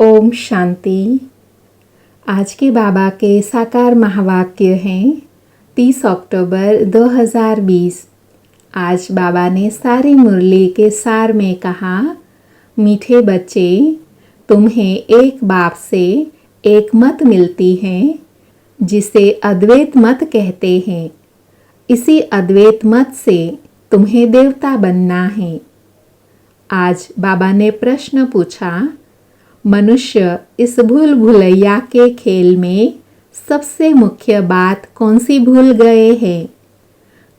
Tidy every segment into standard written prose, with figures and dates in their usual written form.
ओम शांति। आज के बाबा के साकार महावाक्य हैं 30 अक्टूबर 2020। आज बाबा ने सारी मुरली के सार में कहा, मीठे बच्चे, तुम्हें एक बाप से एक मत मिलती है जिसे अद्वैत मत कहते हैं। इसी अद्वैत मत से तुम्हें देवता बनना है। आज बाबा ने प्रश्न पूछा, मनुष्य इस भूल भुलैया के खेल में सबसे मुख्य बात कौन सी भूल गए हैं?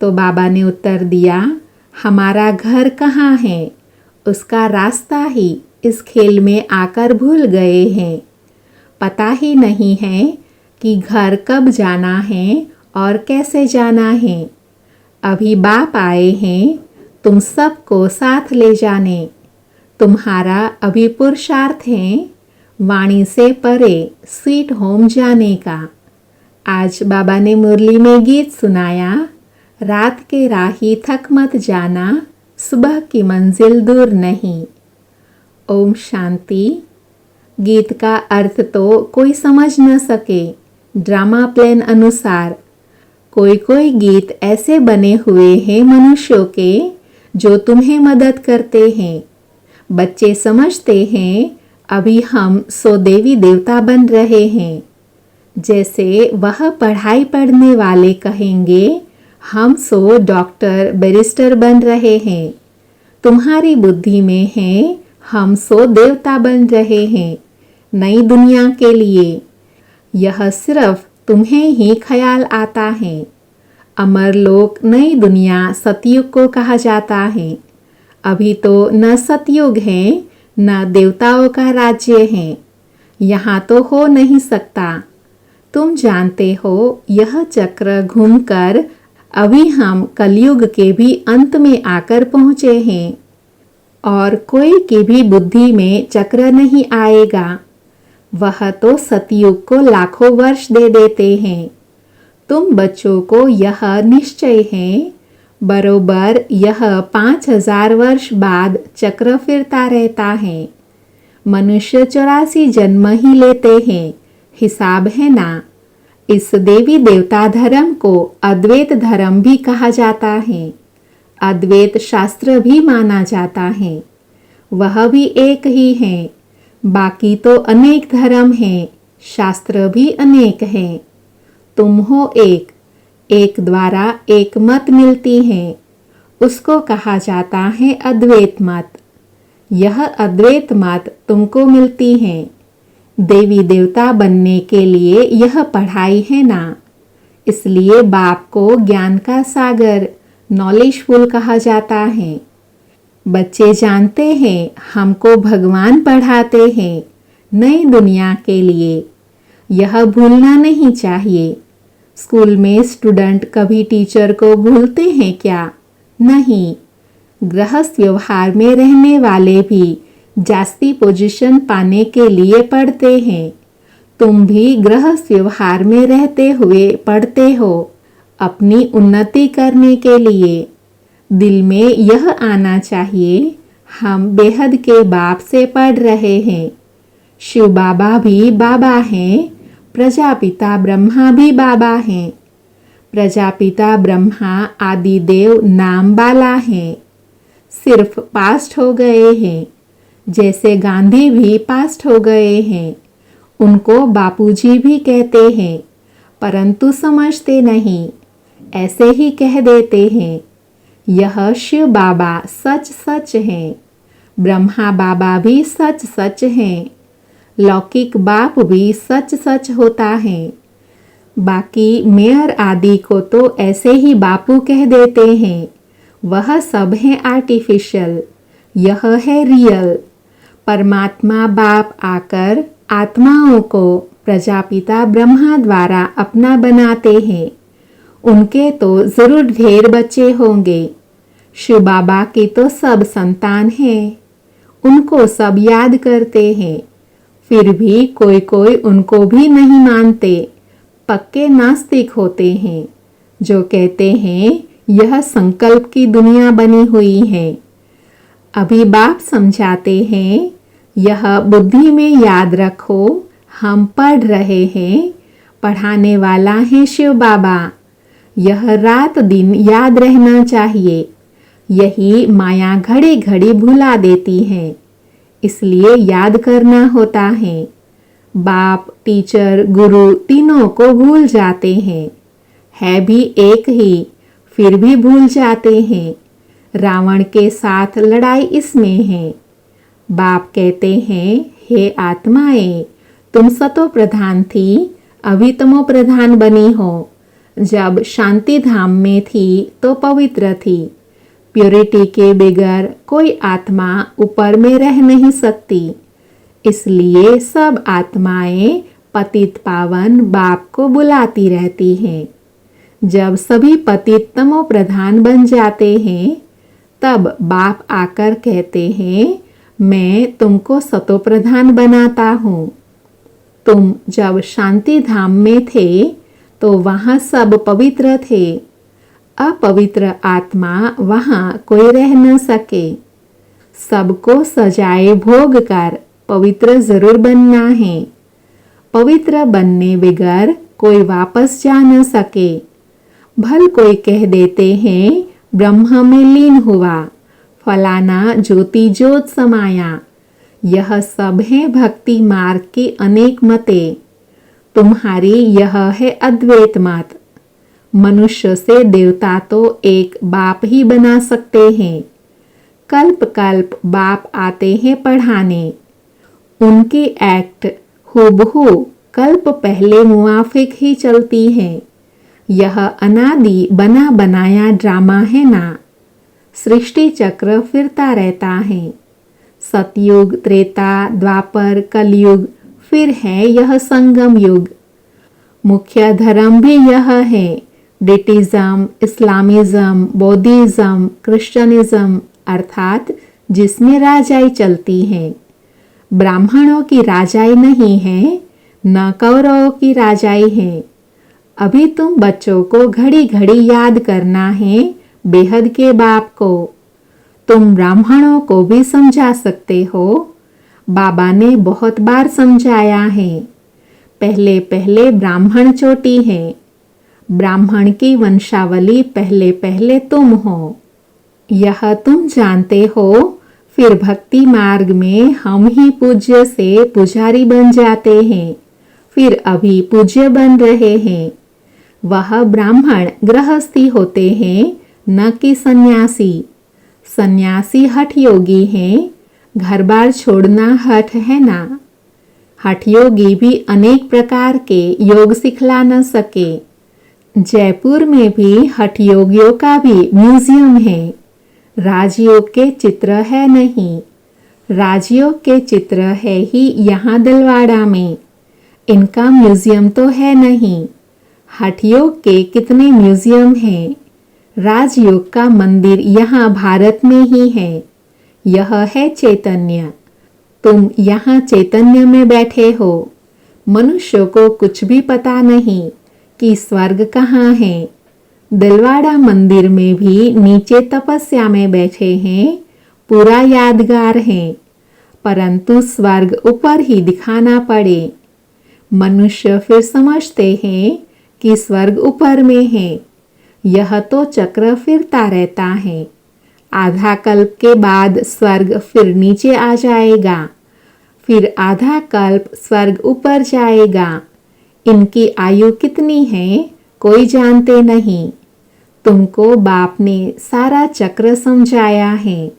तो बाबा ने उत्तर दिया, हमारा घर कहाँ है उसका रास्ता ही इस खेल में आकर भूल गए हैं। पता ही नहीं है कि घर कब जाना है और कैसे जाना है। अभी बाप आए हैं तुम सबको साथ ले जाने। तुम्हारा अभी पुरुषार्थ है वाणी से परे स्वीट होम जाने का। आज बाबा ने मुरली में गीत सुनाया, रात के राही थक मत जाना, सुबह की मंजिल दूर नहीं। ओम शांति। गीत का अर्थ तो कोई समझ न सके ड्रामा प्लान अनुसार। कोई कोई गीत ऐसे बने हुए हैं मनुष्यों के जो तुम्हें मदद करते हैं। बच्चे समझते हैं अभी हम 100 देवी देवता बन रहे हैं। जैसे वह पढ़ाई पढ़ने वाले कहेंगे हम 100 डॉक्टर बैरिस्टर बन रहे हैं। तुम्हारी बुद्धि में है हम 100 देवता बन रहे हैं नई दुनिया के लिए। यह सिर्फ तुम्हें ही ख्याल आता है। अमर लोक नई दुनिया सतयुग को कहा जाता है। अभी तो न सतयुग है न देवताओं का राज्य है। यहाँ तो हो नहीं सकता। तुम जानते हो यह चक्र घूमकर अभी हम कलयुग के भी अंत में आकर पहुँचे हैं और कोई की भी बुद्धि में चक्र नहीं आएगा। वह तो सतयुग को लाखों वर्ष दे देते हैं। तुम बच्चों को यह निश्चय है बरोबर यह 5000 वर्ष बाद चक्र फिरता रहता है। मनुष्य 84 जन्म ही लेते हैं, हिसाब है ना। इस देवी देवता धर्म को अद्वैत धर्म भी कहा जाता है। अद्वैत शास्त्र भी माना जाता है। वह भी एक ही है। बाकी तो अनेक धर्म हैं, शास्त्र भी अनेक हैं। तुम हो एक द्वारा एक मत मिलती है, उसको कहा जाता है अद्वैत मत। यह अद्वैत मत तुमको मिलती है। देवी देवता बनने के लिए यह पढ़ाई है ना। इसलिए बाप को ज्ञान का सागर नॉलेजफुल कहा जाता है। बच्चे जानते हैं हमको भगवान पढ़ाते हैं नई दुनिया के लिए। यह भूलना नहीं चाहिए। स्कूल में स्टूडेंट कभी टीचर को भूलते हैं क्या? नहीं। गृहस्थ व्यवहार में रहने वाले भी जास्ती पोजीशन पाने के लिए पढ़ते हैं। तुम भी गृहस्थ व्यवहार में रहते हुए पढ़ते हो अपनी उन्नति करने के लिए। दिल में यह आना चाहिए हम बेहद के बाप से पढ़ रहे हैं। शिव बाबा भी बाबा हैं, प्रजापिता ब्रह्मा भी बाबा हैं। प्रजापिता ब्रह्मा आदिदेव नाम वाला है। सिर्फ पास्ट हो गए हैं। जैसे गांधी भी पास्ट हो गए हैं। उनको बापूजी भी कहते हैं परंतु समझते नहीं, ऐसे ही कह देते हैं। यह शिव बाबा सच सच हैं। ब्रह्मा बाबा भी सच सच हैं। लौकिक बाप भी सच सच होता है। बाकी मेयर आदि को तो ऐसे ही बापू कह देते हैं। वह सब है आर्टिफिशियल, यह है रियल। परमात्मा बाप आकर आत्माओं को प्रजापिता ब्रह्मा द्वारा अपना बनाते हैं। उनके तो जरूर ढेर बच्चे होंगे। शिव बाबा के तो सब संतान हैं। उनको सब याद करते हैं। फिर भी कोई कोई उनको भी नहीं मानते, पक्के नास्तिक होते हैं जो कहते हैं यह संकल्प की दुनिया बनी हुई है। अभी बाप समझाते हैं यह बुद्धि में याद रखो, हम पढ़ रहे हैं, पढ़ाने वाला है शिव बाबा। यह रात दिन याद रहना चाहिए। यही माया घड़ी घड़ी भुला देती है, इसलिए याद करना होता है। बाप, टीचर, गुरु तीनों को भूल जाते हैं। है भी एक ही, फिर भी भूल जाते हैं। रावण के साथ लड़ाई इसमें है। बाप कहते हैं, हे आत्माएं, तुम सतो प्रधान थी, अभी तमो प्रधान बनी हो। जब शांति धाम में थी तो पवित्र थी। प्योरिटी के बगैर कोई आत्मा ऊपर में रह नहीं सकती। इसलिए सब आत्माएं पतित पावन बाप को बुलाती रहती हैं। जब सभी पतित तमो प्रधान बन जाते हैं, तब बाप आकर कहते हैं, मैं तुमको सतो प्रधान बनाता हूँ। तुम जब शांति धाम में थे तो वहाँ सब पवित्र थे। अपवित्र आत्मा वहाँ कोई रह न सके। सबको सजाए भोग कर पवित्र जरूर बनना है। पवित्र बनने बगैर कोई वापस जा न सके। भल कोई कह देते हैं, ब्रह्म में लीन हुआ, फलाना ज्योति ज्योत समाया। यह सब है भक्ति मार्ग की अनेक मतें। तुम्हारी यह है अद्वैत मत। मनुष्य से देवता तो एक बाप ही बना सकते हैं। कल्प कल्प बाप आते हैं पढ़ाने। उनकी एक्ट हूबहू कल्प पहले मुआफिक ही चलती है। यह अनादि बना बनाया ड्रामा है ना। सृष्टि चक्र फिरता रहता है। सतयुग, त्रेता, द्वापर, कलयुग, फिर है यह संगम युग। मुख्य धर्म भी यह है। ब्रिटिज्म, इस्लामिज्म, बौद्धिज्म, क्रिश्चियनिज्म, अर्थात जिसमें राजाई चलती है। ब्राह्मणों की राजाई नहीं है, न कौरवों की राजाई है। अभी तुम बच्चों को घड़ी घड़ी याद करना है बेहद के बाप को। तुम ब्राह्मणों को भी समझा सकते हो। बाबा ने बहुत बार समझाया है। पहले पहले ब्राह्मण चोटी है। ब्राह्मण की वंशावली पहले पहले तुम हो। यह तुम जानते हो। फिर भक्ति मार्ग में हम ही पूज्य से पुजारी बन जाते हैं। फिर अभी पूज्य बन रहे हैं। वह ब्राह्मण गृहस्थी होते हैं, न कि सन्यासी। सन्यासी हठ योगी हैं। घर बार छोड़ना हठ है ना। हठ योगी भी अनेक प्रकार के योग सिखला न सके। जयपुर में भी हठ योगियों का भी म्यूजियम है। राजयोग के चित्र है नहीं। राजयोग के चित्र है ही यहाँ दिलवाड़ा में। इनका म्यूजियम तो है नहीं। हठ योग के कितने म्यूजियम हैं। राजयोग का मंदिर यहाँ भारत में ही है। यह है चैतन्य। तुम यहाँ चैतन्य में बैठे हो। मनुष्य को कुछ भी पता नहीं कि स्वर्ग कहाँ है। दिलवाड़ा मंदिर में भी नीचे तपस्या में बैठे हैं, पूरा यादगार है, परंतु स्वर्ग ऊपर ही दिखाना पड़े। मनुष्य फिर समझते हैं कि स्वर्ग ऊपर में है। यह तो चक्र फिरता रहता है। आधा कल्प के बाद स्वर्ग फिर नीचे आ जाएगा। फिर आधा कल्प स्वर्ग ऊपर जाएगा। इनकी आयु कितनी है कोई जानते नहीं। तुमको बाप ने सारा चक्र समझाया है।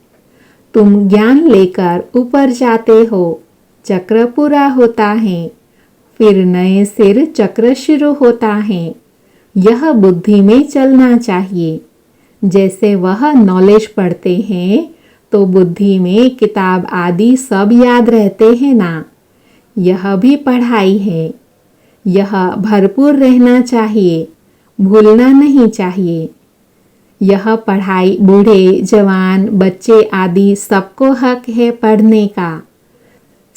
तुम ज्ञान लेकर ऊपर जाते हो। चक्र पूरा होता है, फिर नए सिर चक्र शुरू होता है। यह बुद्धि में चलना चाहिए। जैसे वह नॉलेज पढ़ते हैं तो बुद्धि में किताब आदि सब याद रहते हैं ना। यह भी पढ़ाई है। यह भरपूर रहना चाहिए, भूलना नहीं चाहिए। यह पढ़ाई बूढ़े, जवान, बच्चे आदि सबको हक है पढ़ने का।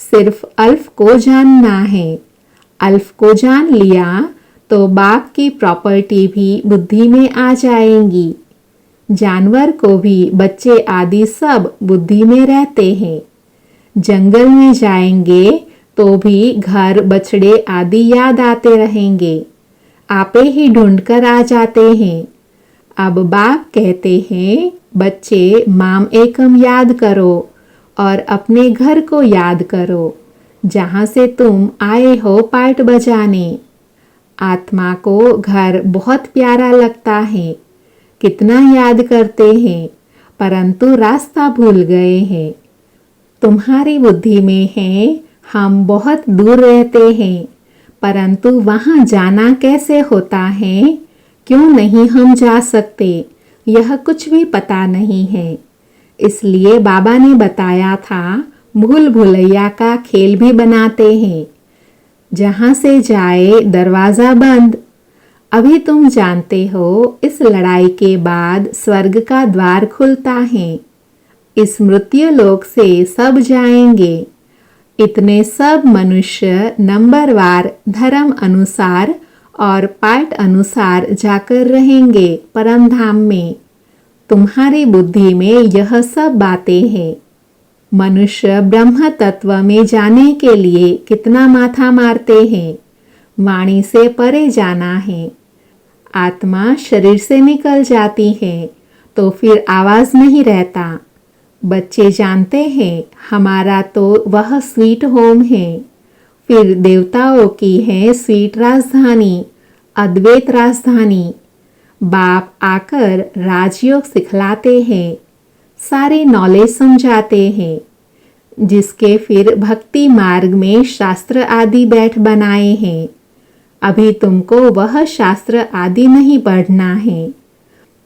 सिर्फ अल्फ को जानना है। अल्फ को जान लिया तो बाप की प्रॉपर्टी भी बुद्धि में आ जाएंगी। जानवर को भी बच्चे आदि सब बुद्धि में रहते हैं। जंगल में जाएंगे तो भी घर बछड़े आदि याद आते रहेंगे, आपे ही ढूंढकर आ जाते हैं। अब बाप कहते हैं, बच्चे माम एकम याद करो और अपने घर को याद करो जहाँ से तुम आए हो पाठ बजाने। आत्मा को घर बहुत प्यारा लगता है, कितना याद करते हैं, परंतु रास्ता भूल गए हैं। तुम्हारी बुद्धि में है हम बहुत दूर रहते हैं, परंतु वहाँ जाना कैसे होता है, क्यों नहीं हम जा सकते, यह कुछ भी पता नहीं है। इसलिए बाबा ने बताया था भूल भुलैया का खेल भी बनाते हैं, जहाँ से जाए दरवाज़ा बंद। अभी तुम जानते हो इस लड़ाई के बाद स्वर्ग का द्वार खुलता है। इस मृत्यु लोक से सब जाएंगे। इतने सब मनुष्य नंबरवार धर्म अनुसार और पाठ अनुसार जाकर रहेंगे परम धाम में। तुम्हारी बुद्धि में यह सब बातें हैं। मनुष्य ब्रह्म तत्व में जाने के लिए कितना माथा मारते हैं। वाणी से परे जाना है। आत्मा शरीर से निकल जाती है तो फिर आवाज नहीं रहता। बच्चे जानते हैं हमारा तो वह स्वीट होम है, फिर देवताओं की है स्वीट राजधानी, अद्वैत राजधानी। बाप आकर राजयोग सिखलाते हैं, सारी नॉलेज समझाते हैं, जिसके फिर भक्ति मार्ग में शास्त्र आदि बैठ बनाए हैं। अभी तुमको वह शास्त्र आदि नहीं पढ़ना है।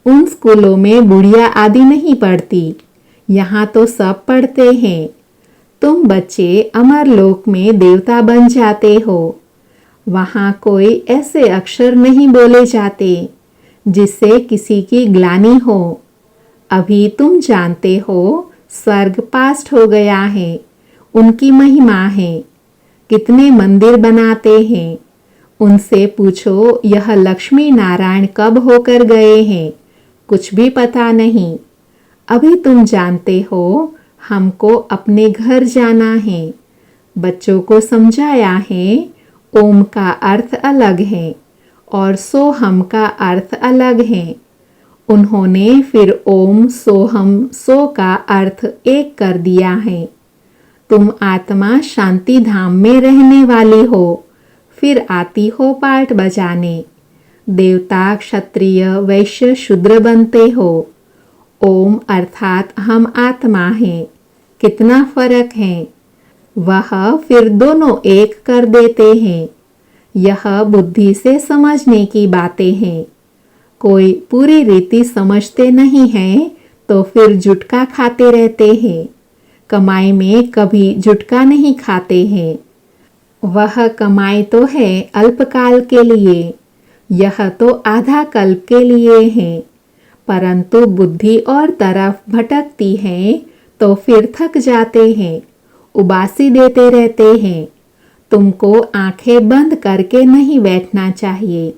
उन स्कूलों में बुढ़िया आदि नहीं पढ़ती, यहाँ तो सब पढ़ते हैं। तुम बच्चे अमर लोक में देवता बन जाते हो। वहाँ कोई ऐसे अक्षर नहीं बोले जाते जिससे किसी की ग्लानि हो। अभी तुम जानते हो स्वर्ग पास्ट हो गया है, उनकी महिमा है। कितने मंदिर बनाते हैं, उनसे पूछो यह लक्ष्मी नारायण कब होकर गए हैं, कुछ भी पता नहीं। अभी तुम जानते हो हमको अपने घर जाना है। बच्चों को समझाया है ओम का अर्थ अलग है और सोहम का अर्थ अलग है। उन्होंने फिर ओम सोहम सो का अर्थ एक कर दिया है। तुम आत्मा शांति धाम में रहने वाली हो, फिर आती हो पाठ बजाने। देवता क्षत्रिय वैश्य शूद्र बनते हो। ओम अर्थात हम आत्मा हैं, कितना फर्क है। वह फिर दोनों एक कर देते हैं। यह बुद्धि से समझने की बातें हैं। कोई पूरी रीति समझते नहीं हैं तो फिर जुटका खाते रहते हैं। कमाई में कभी जुटका नहीं खाते हैं। वह कमाई तो है अल्पकाल के लिए, यह तो आधा कल्प के लिए है। परंतु बुद्धि और तरफ भटकती है तो फिर थक जाते हैं, उबासी देते रहते हैं। तुमको आंखें बंद करके नहीं बैठना चाहिए।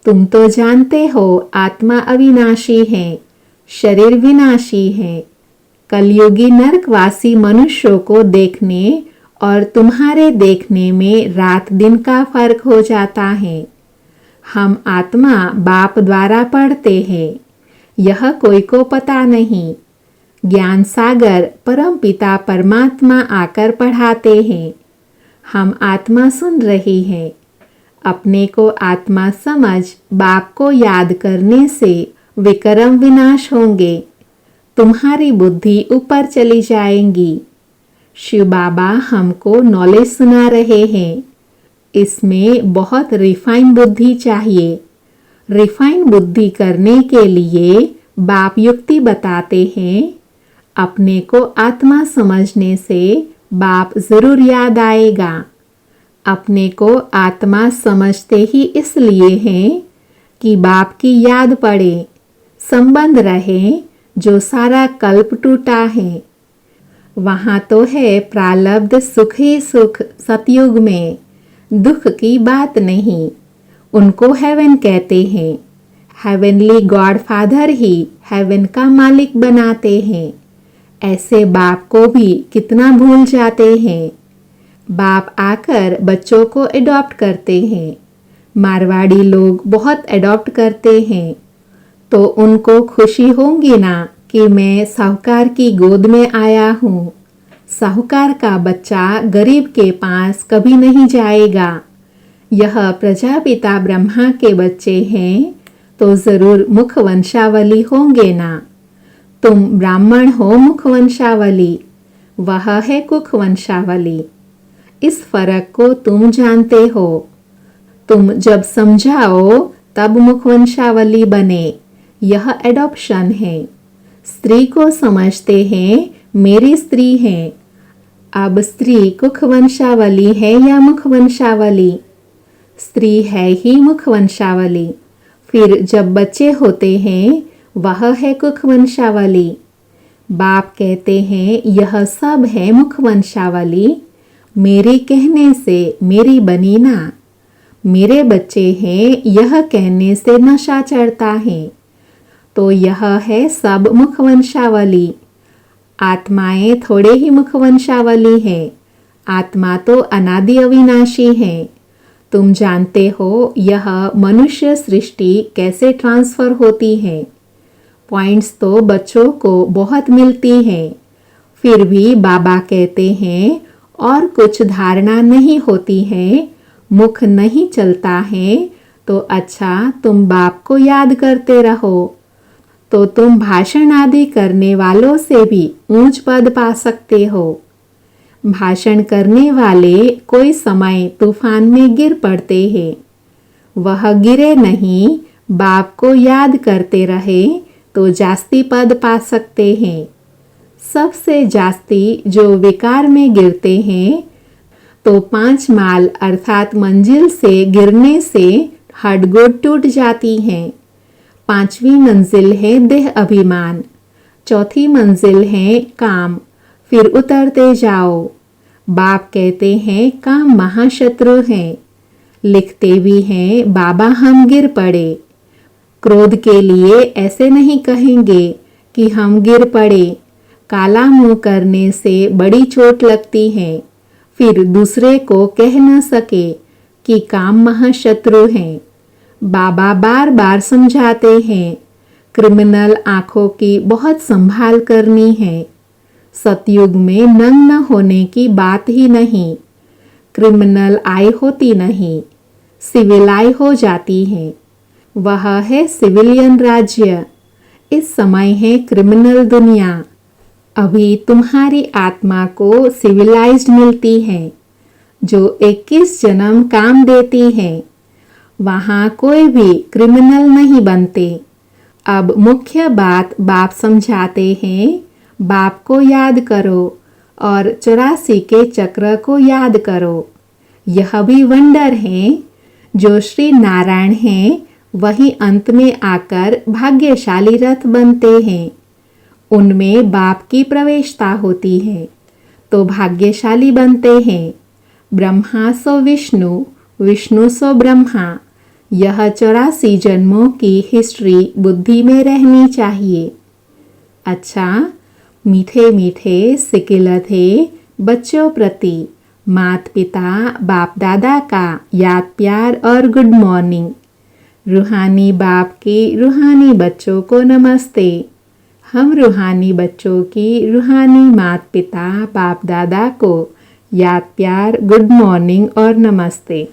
तुम तो जानते हो आत्मा अविनाशी है, शरीर विनाशी है। कलयुगी नरकवासी मनुष्यों को देखने और तुम्हारे देखने में रात दिन का फर्क हो जाता है। हम आत्मा बाप द्वारा पढ़ते हैं, यह कोई को पता नहीं। ज्ञान सागर परम पिता परमात्मा आकर पढ़ाते हैं। हम आत्मा सुन रही है। अपने को आत्मा समझ बाप को याद करने से विक्रम विनाश होंगे। तुम्हारी बुद्धि ऊपर चली जाएंगी। शिव बाबा हमको नॉलेज सुना रहे हैं। इसमें बहुत रिफाइन बुद्धि चाहिए। रिफाइन बुद्धि करने के लिए बाप युक्ति बताते हैं। अपने को आत्मा समझने से बाप जरूर याद आएगा। अपने को आत्मा समझते ही इसलिए हैं कि बाप की याद पड़े, संबंध रहे जो सारा कल्प टूटा है। वहाँ तो है प्रालब्ध सुख ही सुख सतयुग में, दुख की बात नहीं। उनको हेवन कहते हैं। हेवनली गॉड फादर ही हेवन का मालिक बनाते हैं। ऐसे बाप को भी कितना भूल जाते हैं। बाप आकर बच्चों को अडॉप्ट करते हैं। मारवाड़ी लोग बहुत अडॉप्ट करते हैं, तो उनको खुशी होंगी ना कि मैं साहूकार की गोद में आया हूँ। साहूकार का बच्चा गरीब के पास कभी नहीं जाएगा। यह प्रजापिता ब्रह्मा के बच्चे हैं, तो जरूर मुख वंशावली होंगे ना। तुम ब्राह्मण हो मुख वंशावली, वह है कुख वंशावली। इस फर्क को तुम जानते हो। तुम जब समझाओ तब मुख वंशावली बने। यह एडॉप्शन है। स्त्री को समझते हैं मेरी स्त्री है। अब स्त्री कुख वंशावली है या मुख वंशावली? स्त्री है ही मुख वंशावली। फिर जब बच्चे होते हैं वह है कुख वंशावली। बाप कहते हैं यह सब है मुख वंशावली। मेरे कहने से मेरी बनी ना। मेरे बच्चे हैं, यह कहने से नशा चढ़ता है। तो यह है सब मुख वंशावली। आत्माएं थोड़े ही मुख वंशावली है। आत्मा तो अनादि अविनाशी है। तुम जानते हो यह मनुष्य सृष्टि कैसे ट्रांसफर होती है। पॉइंट्स तो बच्चों को बहुत मिलती है, फिर भी बाबा कहते हैं और कुछ धारणा नहीं होती है, मुख नहीं चलता है, तो अच्छा तुम बाप को याद करते रहो, तो तुम भाषण आदि करने वालों से भी ऊंच पद पा सकते हो। भाषण करने वाले कोई समय तूफान में गिर पड़ते हैं। वह गिरे नहीं, बाप को याद करते रहे तो जास्ती पद पा सकते हैं। सबसे जास्ती जो विकार में गिरते हैं, तो 5 माल अर्थात मंजिल से गिरने से हड्डगोड़ टूट जाती हैं। 5वीं मंजिल है देह अभिमान, 4थी मंजिल है काम, फिर उतरते जाओ। बाप कहते हैं काम महाशत्रु है। लिखते भी हैं बाबा हम गिर पड़े। क्रोध के लिए ऐसे नहीं कहेंगे कि हम गिर पड़े। काला मुंह करने से बड़ी चोट लगती है। फिर दूसरे को कह न सके कि काम महाशत्रु है। बाबा बार बार समझाते हैं क्रिमिनल आंखों की बहुत संभाल करनी है। सतयुग में नंग न होने की बात ही नहीं। क्रिमिनल आई होती नहीं, सिविल आई हो जाती है। वह है सिविलियन राज्य। इस समय है क्रिमिनल दुनिया। अभी तुम्हारी आत्मा को सिविलाइज्ड मिलती है, जो 21 जन्म काम देती है। वहाँ कोई भी क्रिमिनल नहीं बनते। अब मुख्य बात बाप समझाते हैं, बाप को याद करो और 84 के चक्र को याद करो। यह भी वंडर है। जो श्री नारायण हैं वही अंत में आकर भाग्यशाली रथ बनते हैं। उनमें बाप की प्रवेशता होती है, तो भाग्यशाली बनते हैं। ब्रह्मा सो विष्णु, विष्णु सो ब्रह्मा। यह 84 जन्मों की हिस्ट्री बुद्धि में रहनी चाहिए। अच्छा, मीठे मीठे सिकिल थे बच्चों प्रति माता पिता बाप दादा का याद प्यार और गुड मॉर्निंग। रूहानी बाप की रूहानी बच्चों को नमस्ते। हम रूहानी बच्चों की रूहानी माता पिता बाप दादा को याद प्यार गुड मॉर्निंग और नमस्ते।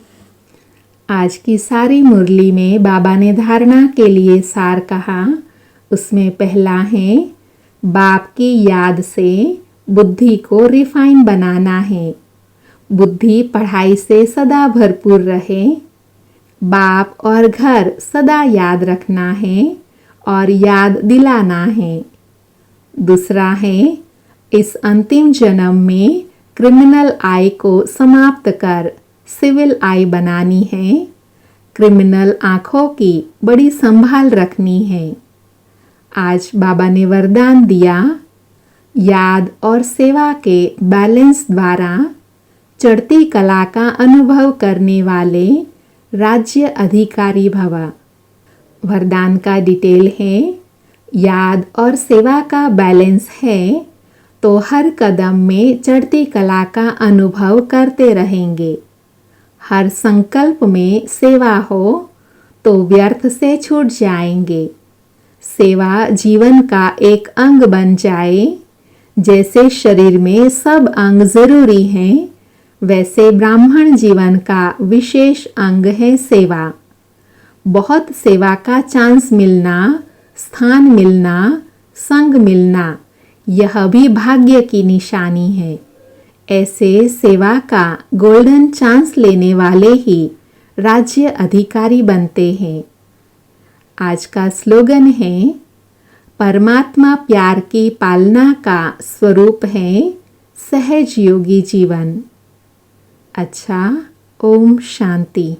आज की सारी मुरली में बाबा ने धारणा के लिए सार कहा। उसमें पहला है बाप की याद से बुद्धि को रिफाइन बनाना है। बुद्धि पढ़ाई से सदा भरपूर रहे। बाप और घर सदा याद रखना है और याद दिलाना है। दूसरा है इस अंतिम जन्म में क्रिमिनल आई को समाप्त कर सिविल आई बनानी है। क्रिमिनल आंखों की बड़ी संभाल रखनी है। आज बाबा ने वरदान दिया, याद और सेवा के बैलेंस द्वारा चढ़ती कला का अनुभव करने वाले राज्य अधिकारी भव। वरदान का डिटेल है, याद और सेवा का बैलेंस है तो हर कदम में चढ़ती कला का अनुभव करते रहेंगे। हर संकल्प में सेवा हो तो व्यर्थ से छूट जाएंगे। सेवा जीवन का एक अंग बन जाए। जैसे शरीर में सब अंग जरूरी हैं, वैसे ब्राह्मण जीवन का विशेष अंग है सेवा। बहुत सेवा का चांस मिलना, स्थान मिलना, संग मिलना, यह भी भाग्य की निशानी है। ऐसे सेवा का गोल्डन चांस लेने वाले ही राज्य अधिकारी बनते हैं। आज का स्लोगन है, परमात्मा प्यार की पालना का स्वरूप है सहज योगी जीवन। अच्छा, ओम शांति।